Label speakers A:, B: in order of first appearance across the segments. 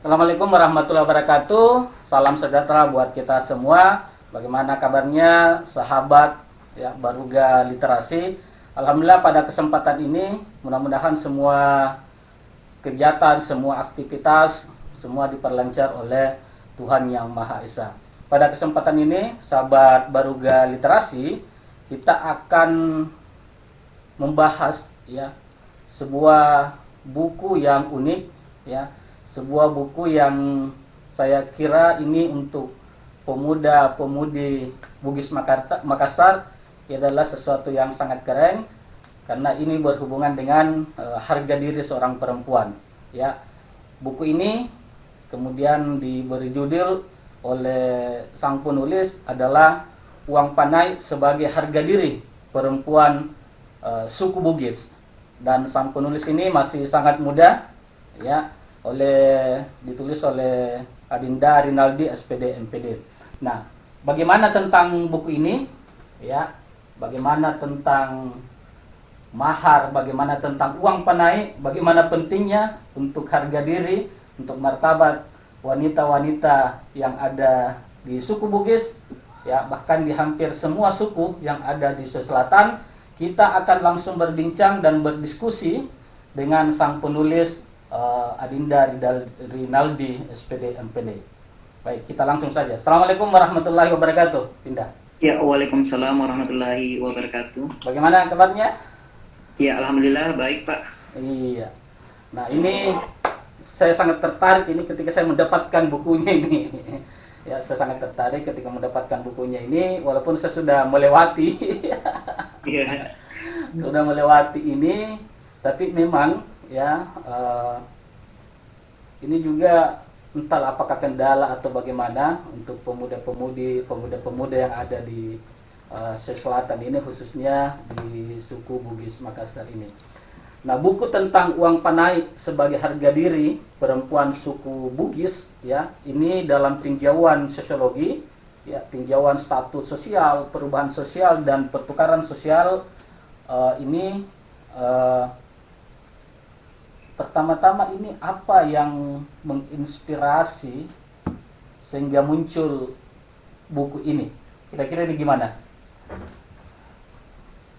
A: Assalamualaikum warahmatullahi wabarakatuh. Salam sejahtera buat kita semua. Bagaimana kabarnya sahabat ya Baruga Literasi? Alhamdulillah pada kesempatan ini mudah-mudahan semua kegiatan, semua aktivitas semua diperlancar oleh Tuhan Yang Maha Esa. Pada kesempatan ini sahabat Baruga Literasi, kita akan membahas ya sebuah buku yang unik ya, sebuah buku yang saya kira ini untuk pemuda-pemudi Bugis Makassar adalah sesuatu yang sangat keren karena ini berhubungan dengan harga diri seorang perempuan ya. Buku ini kemudian diberi judul oleh sang penulis adalah Uang Panai sebagai Harga Diri Perempuan Suku Bugis, dan sang penulis ini masih sangat muda ya, ditulis oleh Adinda Rinaldi SPD MPD. Nah, bagaimana tentang buku ini ya? Bagaimana tentang mahar, bagaimana tentang uang panai, bagaimana pentingnya untuk harga diri, untuk martabat wanita-wanita yang ada di suku Bugis ya, bahkan di hampir semua suku yang ada di Sulawesi Selatan. Kita akan langsung berbincang dan berdiskusi dengan sang penulis Adinda Rinaldi SPD MPD. Baik, kita langsung saja. Assalamualaikum warahmatullahi wabarakatuh, Dinda.
B: Ya, waalaikumsalam warahmatullahi wabarakatuh.
A: Bagaimana kabarnya?
B: Ya, alhamdulillah baik, Pak.
A: Iya. Nah, ini saya sangat tertarik ini ketika saya mendapatkan bukunya ini. Ya, saya sangat tertarik ketika mendapatkan bukunya ini, walaupun saya sudah melewati.
B: Iya.
A: Sudah melewati ini, tapi memang ya ini juga entahlah apakah kendala atau bagaimana untuk pemuda-pemuda yang ada di Sulawesi Selatan ini, khususnya di suku Bugis Makassar ini. Nah, buku tentang uang panai sebagai harga diri perempuan suku Bugis ya, ini dalam tinjauan sosiologi ya, tinjauan status sosial, perubahan sosial dan pertukaran sosial. Ini pertama-tama ini apa yang menginspirasi sehingga muncul buku ini? Kira-kira ini gimana?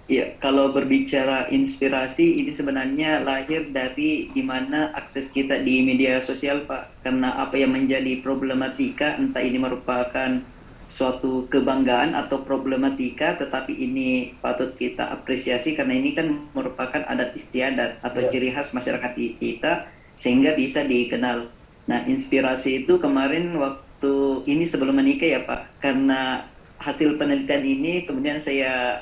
B: Ya, kalau berbicara inspirasi, ini sebenarnya lahir dari dimana akses kita di media sosial, Pak. Karena apa yang menjadi problematika, entah ini merupakan suatu kebanggaan atau problematika, tetapi ini patut kita apresiasi karena ini kan merupakan adat istiadat atau ciri khas masyarakat kita sehingga bisa dikenal. Nah, inspirasi itu kemarin waktu ini sebelum menikah ya, Pak, karena hasil penelitian ini kemudian saya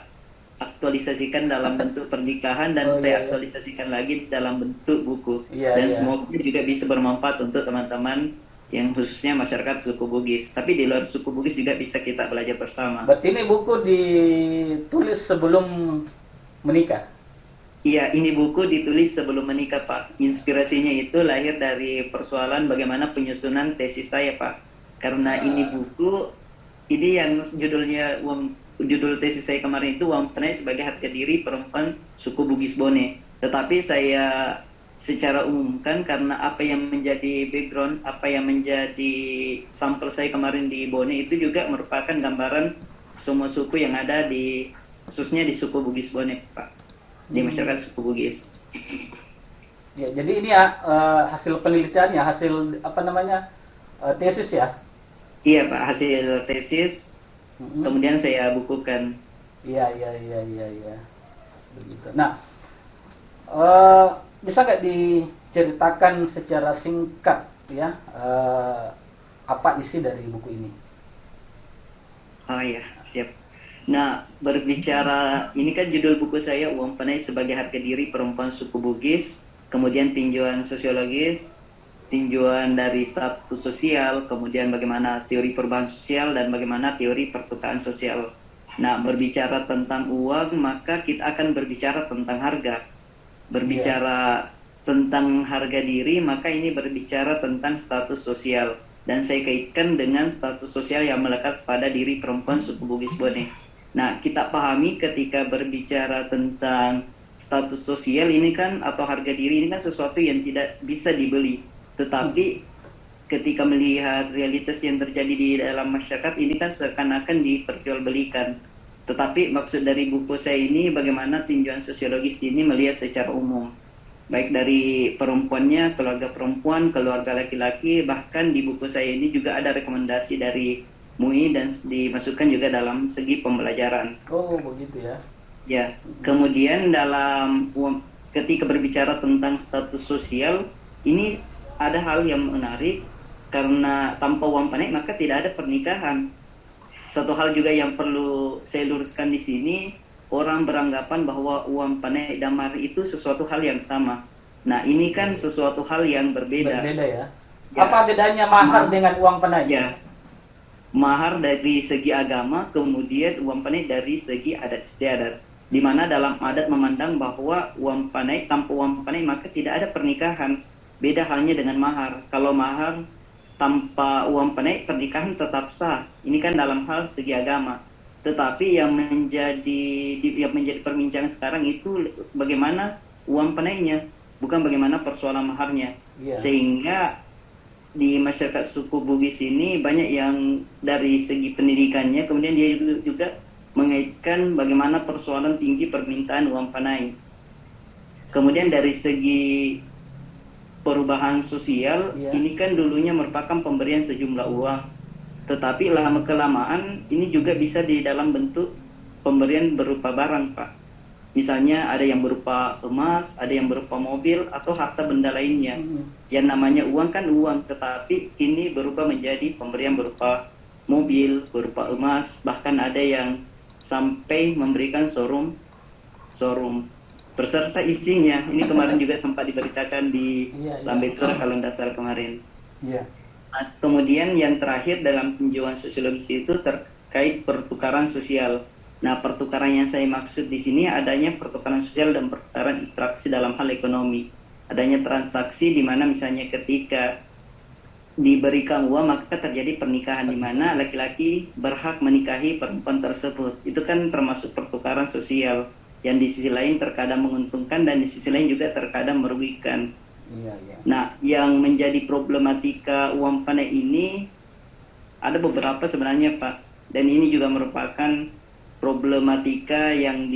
B: aktualisasikan dalam bentuk pernikahan dan saya aktualisasikan lagi dalam bentuk buku dan semoga juga bisa bermanfaat untuk teman-teman yang khususnya masyarakat suku Bugis, tapi di luar suku Bugis juga bisa kita belajar bersama.
A: Berarti ini buku ditulis sebelum menikah?
B: Iya, ini buku ditulis sebelum menikah, Pak. Inspirasinya itu lahir dari persoalan bagaimana penyusunan tesis saya, Pak. Karena ini buku, ini yang judul tesis saya kemarin itu Uang Panai sebagai Harga Diri Perempuan Suku Bugis Bone. Tetapi saya secara umumkan karena apa yang menjadi background, apa yang menjadi sampel saya kemarin di Bone itu juga merupakan gambaran semua suku yang ada di khususnya di suku Bugis Bone, Pak, di masyarakat suku Bugis.
A: Ya, jadi ini ya hasil penelitiannya, hasil tesis ya?
B: Iya, Pak, hasil tesis. Kemudian saya bukukan.
A: Iya. Begitu. Nah, bisa nggak diceritakan secara singkat ya apa isi dari buku ini?
B: Oh ya, siap. Nah, berbicara, ini kan judul buku saya Uang Panai sebagai Harga Diri Perempuan Suku Bugis, kemudian tinjauan sosiologis, tinjauan dari status sosial, kemudian bagaimana teori perubahan sosial dan bagaimana teori pertukaran sosial. Nah, berbicara tentang uang, maka kita akan berbicara tentang harga. Berbicara tentang harga diri, maka ini berbicara tentang status sosial. Dan saya kaitkan dengan status sosial yang melekat pada diri perempuan suku Bugis Bone. Nah, kita pahami ketika berbicara tentang status sosial ini kan, atau harga diri ini kan sesuatu yang tidak bisa dibeli. Tetapi ketika melihat realitas yang terjadi di dalam masyarakat ini kan seakan-akan diperjualbelikan. Tetapi maksud dari buku saya ini bagaimana tinjauan sosiologis ini melihat secara umum. Baik dari perempuannya, keluarga perempuan, keluarga laki-laki, bahkan di buku saya ini juga ada rekomendasi dari MUI dan dimasukkan juga dalam segi pembelajaran.
A: Oh, begitu ya.
B: Ya, kemudian ketika berbicara tentang status sosial, ini ada hal yang menarik karena tanpa uang panik maka tidak ada pernikahan. Satu hal juga yang perlu saya luruskan di sini, orang beranggapan bahwa uang panik dan mahar itu sesuatu hal yang sama. Nah, ini kan sesuatu hal yang berbeda.
A: Berbeda ya.
B: Ya.
A: Apa bedanya mahar dengan uang panik?
B: Ya, mahar dari segi agama, kemudian uang panik dari segi adat istiadat. Di mana dalam adat memandang bahwa uang panik, tanpa uang panik maka tidak ada pernikahan. Beda halnya dengan mahar. Kalau mahar tanpa uang panik, pernikahan tetap sah. Ini kan dalam hal segi agama. Tetapi yang menjadi perbincangan sekarang itu bagaimana uang paniknya, bukan bagaimana persoalan maharnya.
A: Iya.
B: Sehingga di masyarakat suku Bugis ini banyak yang dari segi pendidikannya, kemudian dia juga mengaitkan bagaimana persoalan tinggi permintaan uang panai. Kemudian dari segi perubahan sosial, ini kan dulunya merupakan pemberian sejumlah uang, tetapi lama kelamaan ini juga bisa di dalam bentuk pemberian berupa barang, Pak. Misalnya ada yang berupa emas, ada yang berupa mobil atau harta benda lainnya. Yang namanya uang kan uang, tetapi ini berubah menjadi pemberian berupa mobil, berupa emas, bahkan ada yang sampai memberikan showroom beserta isinya. Ini kemarin juga sempat diberitakan di Lambetura kalau tidak salah kemarin. Nah, kemudian yang terakhir dalam tinjauan sosiologis itu terkait pertukaran sosial. Nah, pertukaran yang saya maksud di sini adanya pertukaran sosial dan pertukaran interaksi dalam hal ekonomi. Adanya transaksi di mana misalnya ketika diberikan uang maka terjadi pernikahan di mana laki-laki berhak menikahi perempuan tersebut. Itu kan termasuk pertukaran sosial yang di sisi lain terkadang menguntungkan dan di sisi lain juga terkadang merugikan. Nah, yang menjadi problematika uang panik ini ada beberapa sebenarnya, Pak. Dan ini juga merupakan problematika yang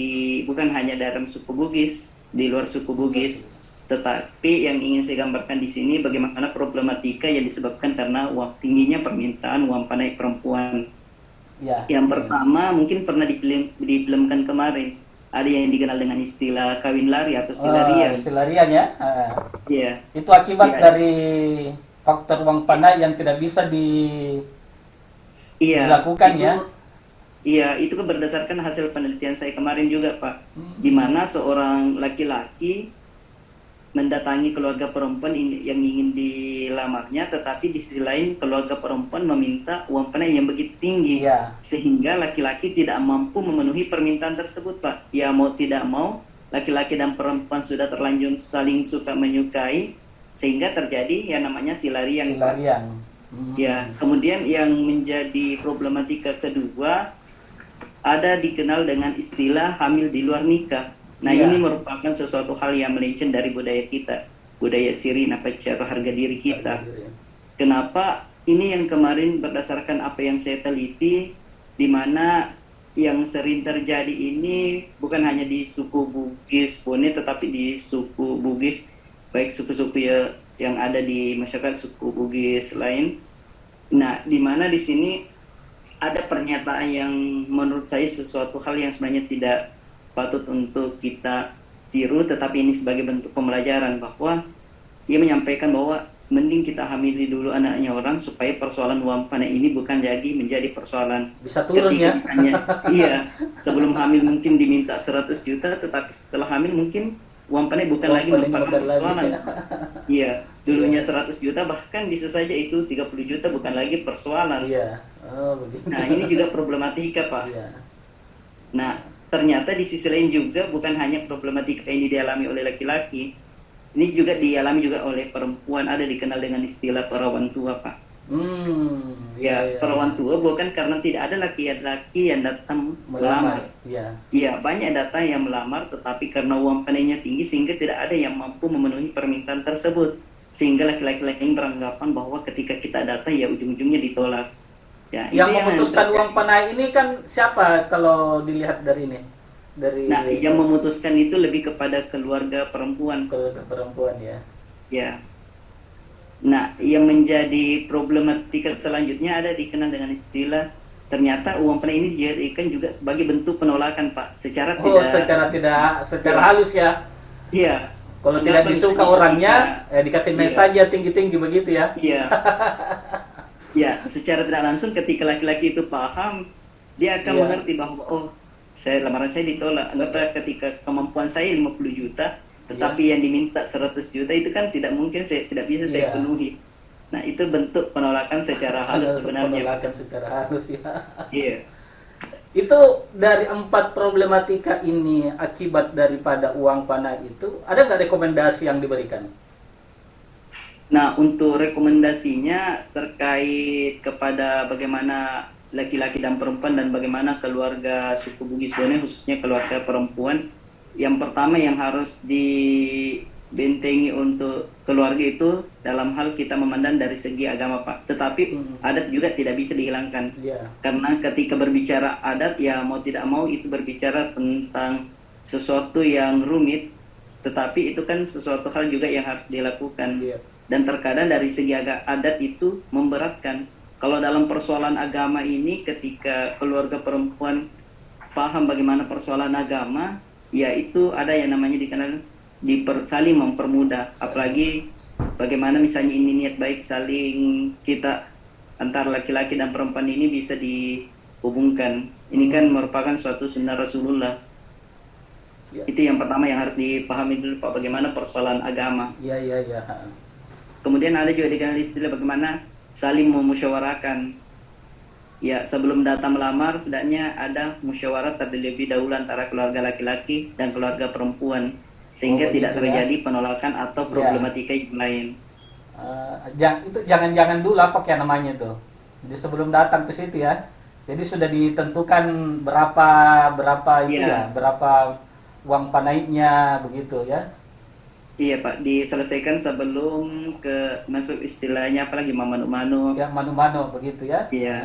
B: bukan hanya dalam suku Bugis, di luar suku Bugis, tetapi yang ingin saya gambarkan di sini bagaimana problematika yang disebabkan karena tingginya permintaan uang panik perempuan. Yang pertama mungkin pernah difilmkan kemarin. Ada yang dikenal dengan istilah kawin lari atau silarian.
A: Silarian ya. Itu akibat dari faktor uang panai yang tidak bisa dilakukan ya.
B: Iya, itu kan berdasarkan hasil penelitian saya kemarin juga, Pak. Di mana seorang laki-laki mendatangi keluarga perempuan yang ingin dilamarnya, tetapi di sisi lain keluarga perempuan meminta uang panai yang begitu tinggi, sehingga laki-laki tidak mampu memenuhi permintaan tersebut, Pak. Ya mau tidak mau, laki-laki dan perempuan sudah terlanjur saling suka menyukai, sehingga terjadi yang namanya silarian. Ya, kemudian yang menjadi problematika kedua ada dikenal dengan istilah hamil di luar nikah. Nah, ini merupakan sesuatu hal yang melenceng dari budaya kita, budaya sirih, cara harga diri kita. Kenapa? Ini yang kemarin berdasarkan apa yang saya teliti, di mana yang sering terjadi ini bukan hanya di suku Bugis Bone, tetapi di suku Bugis, baik suku-suku yang ada di masyarakat suku Bugis lain. Nah, di mana di sini ada pernyataan yang menurut saya sesuatu hal yang sebenarnya tidak patut untuk kita tiru, tetapi ini sebagai bentuk pembelajaran bahwa ia menyampaikan bahwa mending kita hamili dulu anaknya orang supaya persoalan uang panik ini bukan menjadi persoalan.
A: Bisa turun ya.
B: Misalnya, sebelum hamil mungkin diminta 100 juta, tetapi setelah hamil mungkin uang panik bukan lagi merupakan persoalan. Dulunya 100 juta, bahkan bisa saja itu 30 juta bukan lagi persoalan. Nah, ini juga problematika, Pak. Nah, ternyata di sisi lain juga bukan hanya problematika ini dialami oleh laki-laki, ini juga dialami juga oleh perempuan. Ada dikenal dengan istilah perawan tua, Pak. Perawan tua bukan karena tidak ada laki-laki yang datang melamar. Banyak datang yang melamar, tetapi karena uang panainya tinggi sehingga tidak ada yang mampu memenuhi permintaan tersebut. sehingga laki-laki lain beranggapan bahwa ketika kita datang ya ujung-ujungnya ditolak. Ya, itu
A: Yang
B: yang
A: memutuskan uang
B: terjadi.
A: panai ini kan siapa kalau dilihat dari ini? Dari
B: Nah, yang memutuskan itu lebih kepada keluarga perempuan.
A: keluarga perempuan ya.
B: Ya. Nah, yang menjadi problematika selanjutnya ada dikenal dengan istilah ternyata uang panai ini dijadikan juga sebagai bentuk penolakan, Pak. Secara
A: Oh,
B: tidak,
A: secara tidak secara
B: ya,
A: halus ya.
B: iya.
A: Kalau tidak
B: Mengapa
A: disuka
B: misalnya ketika,
A: orangnya, dikasih mes
B: iya,
A: saja tinggi-tinggi begitu ya.
B: iya, ya, secara tidak langsung ketika laki-laki itu paham, dia akan
A: Iya.
B: mengerti bahwa oh, lamaran saya ditolak. Anggaplah ketika kemampuan saya 50 juta,
A: Iya.
B: tetapi yang diminta 100 juta itu kan tidak mungkin tidak bisa saya
A: Iya.
B: penuhi. Nah, itu bentuk penolakan secara halus
A: Ada
B: sebenarnya, Pak.
A: penolakan secara halus ya.
B: Iya.
A: Itu dari 4 problematika ini akibat daripada uang panai itu, ada nggak rekomendasi yang diberikan?
B: Nah, untuk rekomendasinya terkait kepada bagaimana laki-laki dan perempuan dan bagaimana keluarga suku Bugis Bone, khususnya keluarga perempuan, yang pertama yang harus dibentengi untuk keluarga itu dalam hal kita memandang dari segi agama, Pak. Tetapi
A: Hmm.
B: adat juga tidak bisa dihilangkan.
A: Iya.
B: Karena ketika berbicara adat, ya mau tidak mau itu berbicara tentang sesuatu yang rumit, tetapi itu kan sesuatu hal juga yang harus dilakukan.
A: Iya.
B: Dan terkadang dari segi adat itu memberatkan. Kalau dalam persoalan agama ini, ketika keluarga perempuan paham bagaimana persoalan agama, ya itu ada yang namanya dikenal saling mempermudah. Apalagi bagaimana misalnya ini niat baik saling kita antara laki-laki dan perempuan ini bisa dihubungkan. Ini kan merupakan suatu sunnah Rasulullah.
A: Iya.
B: Itu yang pertama yang harus dipahami dulu, Pak, bagaimana persoalan agama.
A: Iya, iya, iya.
B: Kemudian ada juga dikenal istilah bagaimana saling memusyawarahkan. Ya, sebelum datang melamar, setidaknya ada musyawarah terlebih dahulu antara keluarga laki-laki dan keluarga perempuan, sehingga
A: Begitu
B: tidak
A: ya.
B: terjadi penolakan atau
A: Iya.
B: problematika yang lain.
A: Itu jangan-jangan dulu apa kayak namanya tuh. Jadi sebelum datang ke situ ya. Jadi sudah ditentukan berapa berapa itu
B: Iya,
A: ya, berapa uang panainya begitu ya.
B: iya Pak, diselesaikan sebelum ke masuk istilahnya apalagi manu-manu.
A: Ya manu-manu begitu ya.
B: Iya,
A: Iya,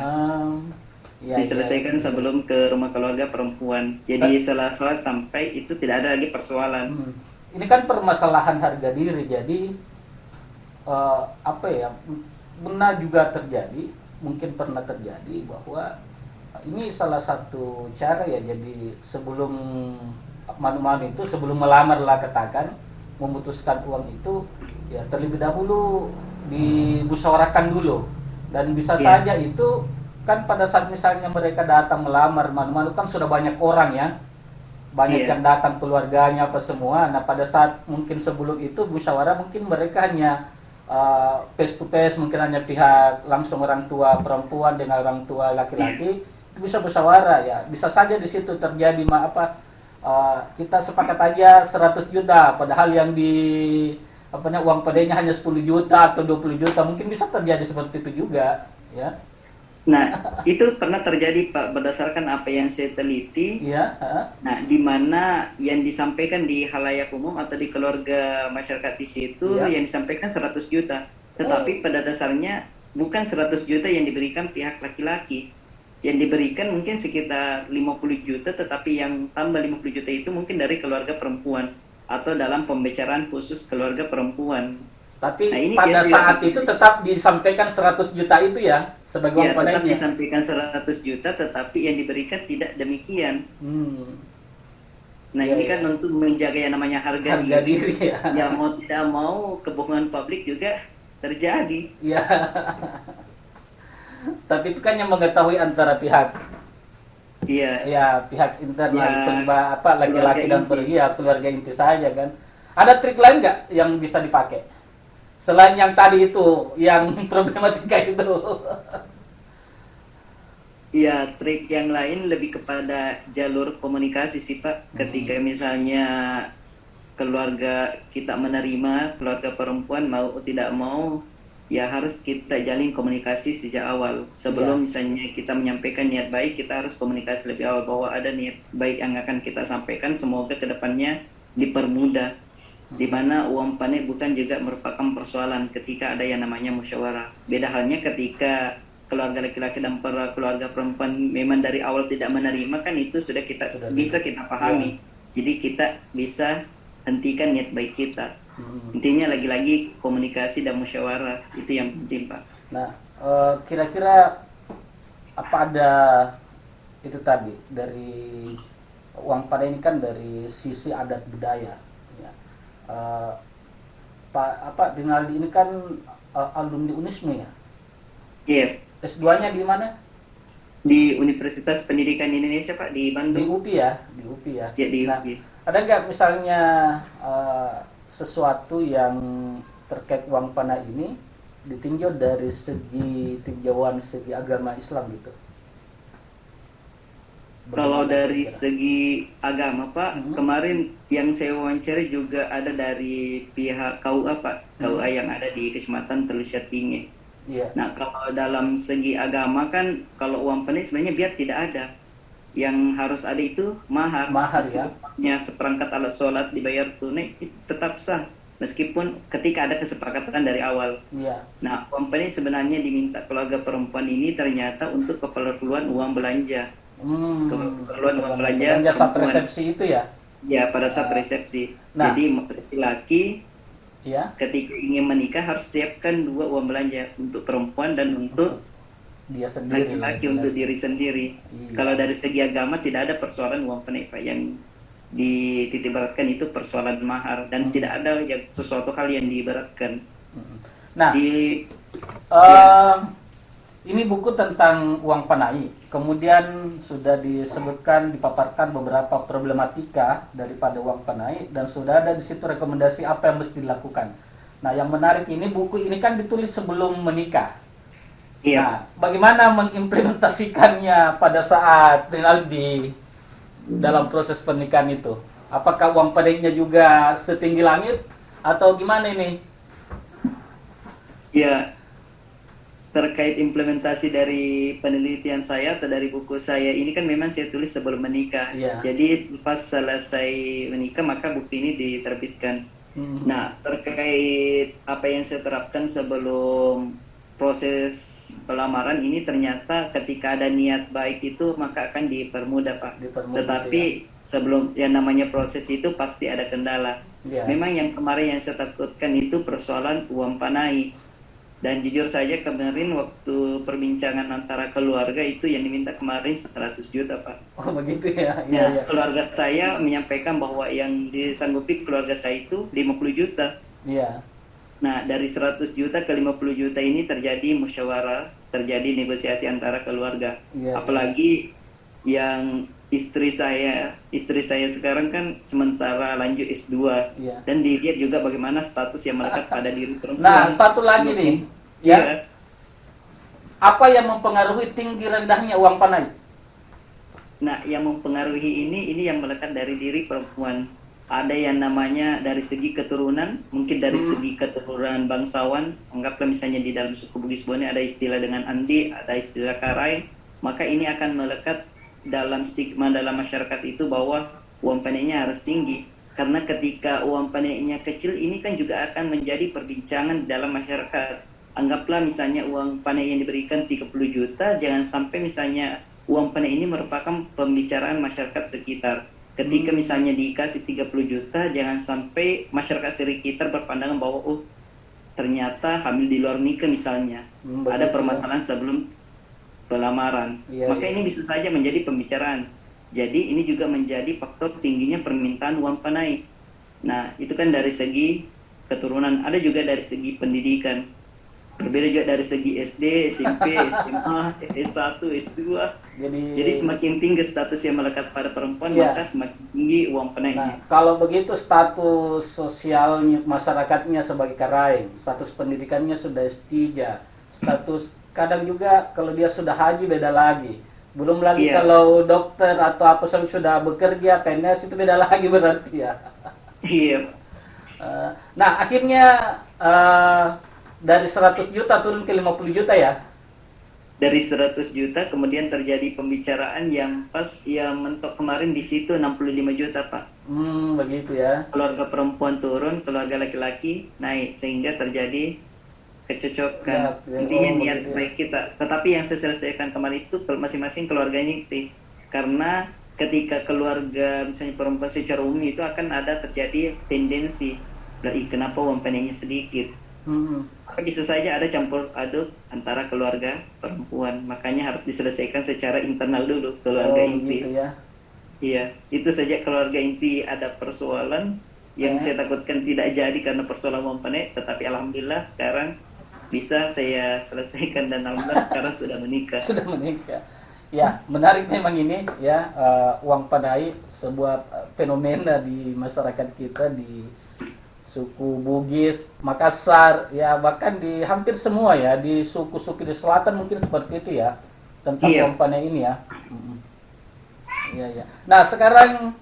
A: iya.
B: diselesaikan sebelum ke rumah keluarga perempuan. Jadi setelah sampai itu tidak ada lagi persoalan.
A: Ini kan permasalahan harga diri, jadi apa ya, benar juga terjadi, mungkin pernah terjadi bahwa ini salah satu cara ya. Jadi sebelum manu-manu itu, sebelum melamar lah katakan, memutuskan uang itu ya terlebih dahulu dimusyawarahkan dulu. Dan bisa
B: Iya,
A: saja itu kan pada saat misalnya mereka datang melamar manu-manu kan sudah banyak orang ya, banyak
B: iya,
A: yang datang keluarganya apa semua. Nah pada saat mungkin sebelum itu musyawarah, mungkin mereka hanya face to face, mungkin hanya pihak langsung orang tua perempuan dengan orang tua
B: iya.
A: laki-laki itu bisa musyawarah ya. Bisa saja di situ terjadi kita sepakat aja 100 juta padahal yang di uang padanya hanya 10 juta atau 20 juta, mungkin bisa terjadi seperti itu juga ya.
B: Nah, itu pernah terjadi Pak berdasarkan apa yang saya teliti.
A: Iya.
B: Nah, di mana yang disampaikan di halayak umum atau di keluarga masyarakat di situ
A: Iya.
B: yang disampaikan 100 juta.
A: Oh.
B: Tetapi pada dasarnya bukan 100 juta yang diberikan pihak laki-laki. Yang diberikan mungkin sekitar 50 juta, tetapi yang tambah 50 juta itu mungkin dari keluarga perempuan atau dalam pembicaraan khusus keluarga perempuan. Nah,
A: Tapi
B: ini
A: pada
B: biasa
A: saat
B: dilakukan.
A: itu tetap disampaikan 100 juta itu ya sebagai
B: Ya,
A: uang
B: tetap
A: padanya.
B: disampaikan 100 juta, tetapi yang diberikan tidak demikian.
A: Hmm.
B: Nah,
A: Iya,
B: ini
A: iya.
B: kan untuk menjaga yang namanya harga
A: Harga
B: diri.
A: diri ya.
B: Ya mau tidak mau kebohongan publik juga terjadi.
A: Iya. Tapi itu kan yang mengetahui antara pihak
B: Iya,
A: ya, pihak internal
B: ya
A: laki-laki
B: keluarga
A: dan
B: inti.
A: keluarga inti saja kan. Ada trik lain nggak yang bisa dipakai selain yang tadi itu, yang problematika itu?
B: Ya, trik yang lain lebih kepada jalur komunikasi sih Pak. Ketika misalnya keluarga kita menerima, keluarga perempuan mau tidak mau, ya harus kita jalin komunikasi sejak awal. Sebelum misalnya kita menyampaikan niat baik, kita harus komunikasi lebih awal bahwa ada niat baik yang akan kita sampaikan, semoga kedepannya dipermudah. di mana uang panik bukan juga merupakan persoalan ketika ada yang namanya musyawarah. Beda halnya ketika keluarga laki-laki dan keluarga perempuan memang dari awal tidak menerima, kan itu sudah
A: Sudah
B: bisa
A: beda.
B: kita pahami. Jadi kita bisa hentikan niat baik kita. Intinya lagi-lagi komunikasi dan musyawarah itu yang penting, Pak.
A: Nah, kira-kira apa ada itu tadi dari uang pada ini kan dari sisi adat budaya, ya. Eh, Pak apa Rinaldi ini kan alumni Unisme ya.
B: Iya,
A: S2-nya di mana?
B: di Universitas Pendidikan Indonesia, Pak, di
A: Di
B: Bandung.
A: UPI ya, di UPI ya.
B: Ya, di
A: Nah,
B: UPI.
A: ada nggak misalnya sesuatu yang terkait uang panah ini ditinjau dari segi tinjauan segi agama Islam gitu?
B: Kalau
A: Bagaimana
B: dari
A: kira-kira?
B: segi agama, Pak,
A: Mhm.
B: kemarin yang saya wawancari juga ada dari pihak KUA, Pak, KUA yang ada di Kecamatan Telusiat Tinggi.
A: Iya.
B: Nah, kalau dalam segi agama kan, kalau uang panik sebenarnya biar tidak ada. Yang harus ada itu mahar.
A: Mahar ya.
B: Meskipun hanya seperangkat alat sholat dibayar tunai, itu tetap sah. Meskipun ketika ada kesepakatan dari awal.
A: Iya.
B: Nah, uang panik sebenarnya diminta keluarga perempuan ini ternyata untuk keperluan uang belanja. Keperluan uang belanja
A: belanja saat
B: perempuan.
A: resepsi itu ya.
B: Ya, pada saat resepsi.
A: Nah.
B: Jadi, laki-laki
A: Iya.
B: ketika ingin menikah harus siapkan 2 uang belanja untuk perempuan dan untuk
A: Dia sendiri.
B: laki-laki untuk diri sendiri.
A: Iya.
B: Kalau dari segi agama tidak ada persoalan uang panik, Pak. Yang dititikberatkan itu persoalan mahar dan tidak ada yang sesuatu hal yang diibaratkan.
A: Nah,
B: Di
A: ini buku tentang uang panai. Kemudian sudah disebutkan, dipaparkan beberapa problematika daripada uang panai dan sudah ada di situ rekomendasi apa yang mesti dilakukan. Nah, yang menarik ini buku ini kan ditulis sebelum menikah.
B: iya,
A: Nah, bagaimana mengimplementasikannya pada saat Rinaldi dalam proses pernikahan itu? Apakah uang panainya juga setinggi langit atau gimana ini?
B: ya, terkait implementasi dari penelitian saya atau dari buku saya ini kan memang saya tulis sebelum menikah.
A: Iya.
B: Jadi pas selesai menikah maka buku ini diterbitkan. Nah, terkait apa yang saya terapkan sebelum proses pelamaran ini, ternyata ketika ada niat baik itu maka akan dipermudah, Pak.
A: Dipermudah,
B: Tetapi sebelum yang namanya proses itu pasti ada kendala.
A: Ya.
B: Memang yang kemarin yang saya takutkan itu persoalan uang panai. Dan jujur saja kemarin waktu perbincangan antara keluarga itu yang diminta kemarin 100 juta, Pak.
A: Oh begitu ya.
B: Ya,
A: Iya.
B: keluarga saya menyampaikan bahwa yang disanggupi keluarga saya itu 50 juta.
A: Iya.
B: Nah, dari 100 juta ke 50 juta ini terjadi musyawarah, terjadi negosiasi antara keluarga.
A: Iya.
B: Apalagi yang istri saya sekarang kan sementara lanjut S2.
A: Iya.
B: Dan dilihat juga bagaimana status yang melekat pada diri perempuan.
A: Nah, satu lagi nih,
B: Iya.
A: ya. Apa yang mempengaruhi tinggi rendahnya uang panai?
B: Nah, yang mempengaruhi ini yang melekat dari diri perempuan. Ada yang namanya dari segi keturunan, mungkin dari segi keturunan bangsawan. Anggaplah misalnya di dalam suku Bugis Bone ada istilah dengan Andi, ada istilah Karai. Maka ini akan melekat dalam stigma dalam masyarakat itu bahwa uang panainya harus tinggi. Karena ketika uang panainya kecil, ini kan juga akan menjadi perbincangan dalam masyarakat. Anggaplah misalnya uang panai yang diberikan 30 juta, jangan sampai misalnya uang panai ini merupakan pembicaraan masyarakat sekitar. Ketika misalnya dikasih 30 juta, jangan sampai masyarakat sekitar berpandangan bahwa oh ternyata hamil di luar nikah misalnya. Ada permasalahan sebelum pelamaran. Maka ini bisa saja menjadi pembicaraan. Jadi ini juga menjadi faktor tingginya permintaan uang panai. Nah, itu kan dari segi keturunan, ada juga dari segi pendidikan. Berbeda juga dari segi SD, SMP, SMA, S1, S2. Jadi semakin tinggi status yang melekat pada perempuan, maka semakin tinggi uang panainya.
A: Nah, kalau begitu status sosialnya masyarakatnya sebagai karaing, status pendidikannya sudah S3, status kadang juga kalau dia sudah haji beda lagi. Belum lagi kalau dokter atau apa sudah bekerja, PNS itu beda lagi berarti ya.
B: Iya.
A: Nah, akhirnya dari 100 juta turun ke 50 juta ya?
B: dari 100 juta kemudian terjadi pembicaraan yang pas yang mentok kemarin di situ 65 juta Pak.
A: Begitu ya.
B: Keluarga perempuan turun, keluarga laki-laki naik sehingga terjadi kecocokan. Intinya niat
A: begitu ya.
B: baik kita. Tetapi yang saya selesaikan kemarin itu masing-masing keluarganya itu. Karena ketika keluarga misalnya perempuan secara umum itu akan ada terjadi tendensi, kenapa uang panennya sedikit? Maka bisa saja ada campur aduk antara keluarga perempuan. Makanya harus diselesaikan secara internal dulu keluarga inti.
A: Begitu ya.
B: Iya, itu saja keluarga inti ada persoalan yang saya takutkan tidak jadi karena persoalan uang panen, tetapi alhamdulillah sekarang bisa saya selesaikan dan alhamdulillah sekarang sudah menikah.
A: Sudah menikah. Ya, menarik memang ini ya, uang panai sebuah fenomena di masyarakat kita di suku Bugis, Makassar, ya bahkan di hampir semua ya, di suku-suku di selatan mungkin seperti itu ya, tentang uang panai ini ya. Iya, ya. Nah, sekarang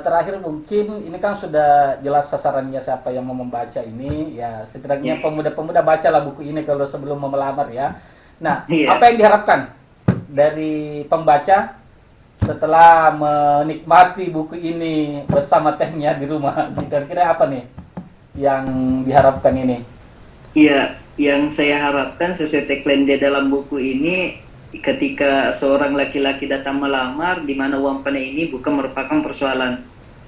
A: terakhir mungkin ini kan sudah jelas sasarannya siapa yang mau membaca ini ya, setidaknya pemuda-pemuda bacalah buku ini kalau sebelum mau melamar ya. Nah, apa yang diharapkan dari pembaca setelah menikmati buku ini bersama tehnya di rumah? Kira-kira apa nih yang diharapkan ini?
B: Iya, yang saya harapkan sesuai tagline di dalam buku ini, ketika seorang laki-laki datang melamar, di mana uang panai ini bukan merupakan persoalan,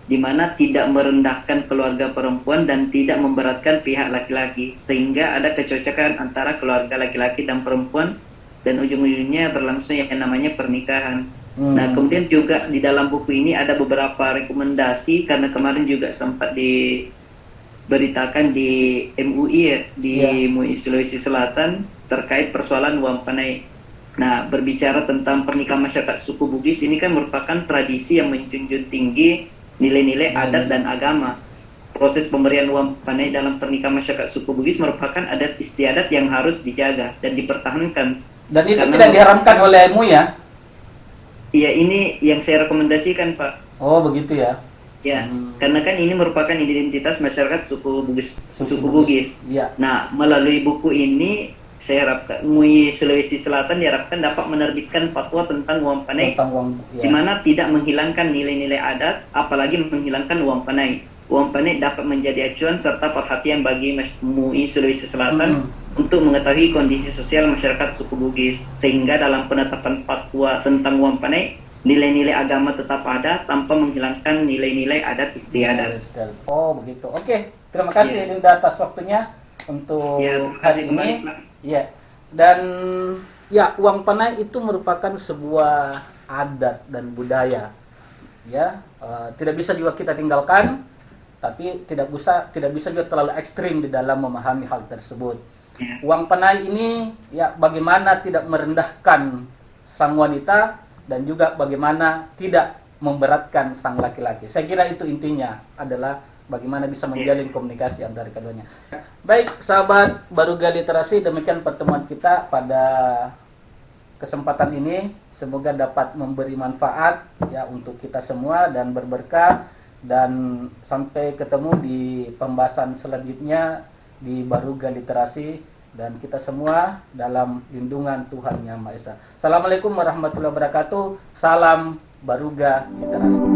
B: di mana tidak merendahkan keluarga perempuan dan tidak memberatkan pihak laki-laki, sehingga ada kecocokan antara keluarga laki-laki dan perempuan, dan ujung-ujungnya berlangsung yang namanya pernikahan. Nah, kemudian juga di dalam buku ini ada beberapa rekomendasi, karena kemarin juga sempat diberitakan di MUI ya, di MUI Sulawesi Selatan, terkait persoalan uang panai. Nah, berbicara tentang pernikahan masyarakat suku Bugis, ini kan merupakan tradisi yang menjunjung tinggi nilai-nilai adat dan agama. Proses pemberian uang panai dalam pernikahan masyarakat suku Bugis merupakan adat istiadat yang harus dijaga dan dipertahankan.
A: Dan itu tidak diharamkan olehmu ya?
B: Iya, ini yang saya rekomendasikan, Pak.
A: Oh, begitu ya?
B: Ya, karena kan ini merupakan identitas masyarakat suku Bugis.
A: Ya.
B: Nah, melalui buku ini saya harapkan MUI Sulawesi Selatan diharapkan dapat menerbitkan fatwa tentang uang panai, di mana tidak menghilangkan nilai-nilai adat, apalagi menghilangkan uang panai. Uang panai dapat menjadi acuan serta perhatian bagi MUI Sulawesi Selatan untuk mengetahui kondisi sosial masyarakat suku Bugis, sehingga dalam penetapan fatwa tentang uang panai, nilai-nilai agama tetap ada tanpa menghilangkan nilai-nilai adat istiadat.
A: Oh, begitu. Oke, terima kasih Linda atas waktunya untuk hari ini. Ya, dan ya uang panai itu merupakan sebuah adat dan budaya, ya tidak bisa juga kita tinggalkan, tapi tidak bisa juga terlalu ekstrim di dalam memahami hal tersebut. Uang panai ini ya bagaimana tidak merendahkan sang wanita dan juga bagaimana tidak memberatkan sang laki-laki. Saya kira itu intinya adalah bagaimana bisa menjalin komunikasi antara keduanya. Baik, sahabat Baruga Literasi, demikian pertemuan kita pada kesempatan ini. Semoga dapat memberi manfaat ya untuk kita semua dan berberkah, dan sampai ketemu di pembahasan selanjutnya di Baruga Literasi, dan kita semua dalam lindungan Tuhan Yang Maha Esa. Assalamualaikum warahmatullahi wabarakatuh. Salam Baruga Literasi.